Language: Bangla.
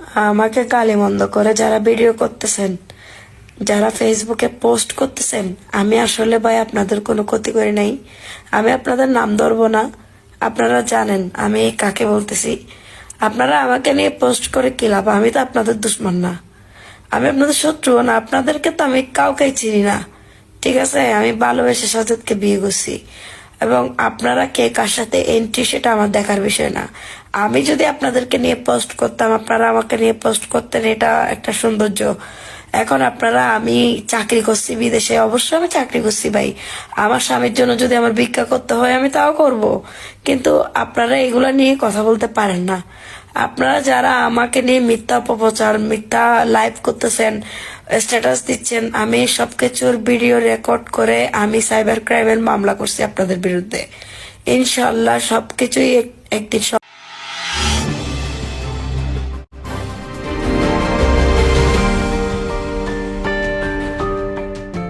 আমাকে গালিমন্দ করে যারা ভিডিও করতেছেন, যারা ফেসবুকে পোস্ট করতেছেন, আমি আসলে ভাই আপনাদের কোনো ক্ষতি করি নাই। আমি আপনাদের নাম ধরবো না, আপনারা জানেন আমি কাকে বলতেছি। আপনারা আমাকে নিয়ে পোস্ট করে কি লাভ? আমি তো আপনাদের দুশ্মন না, আমি আপনাদের শত্রু না, আপনাদেরকে তো আমি কাউকেই চিনি না। ঠিক আছে, আমি ভালোবেসে সাজাদকে বিয়ে করছি, এবং আপনারা কে কার সাথে এন্ট্রি সেটা আমার দেখার বিষয় না। আমি যদি আপনাদেরকে নিয়ে পোস্ট করতাম, আপনারা আমাকে নিয়ে পোস্ট করতেন, এটা একটা সৌন্দর্য। এখন আপনারা, আমি চাকরি করছি বিদেশে, অবশ্যই আমি চাকরি করছি ভাই, আমার স্বামীর জন্য যদি আমার ভিক্ষা করতে হয় আমি তাও করব, কিন্তু আপনারা এগুলা নিয়ে কথা বলতে পারেন না। আপনারা যারা আমাকে নিয়ে মিথ্যা অপপ্রচার, মিথ্যা লাইভ করতেছেন, স্ট্যাটাস দিচ্ছেন, আমি সবকিছুর ভিডিও রেকর্ড করে আমি সাইবার ক্রাইমের মামলা করছি আপনাদের বিরুদ্ধে। ইনশাল্লাহ সবকিছুই একদিন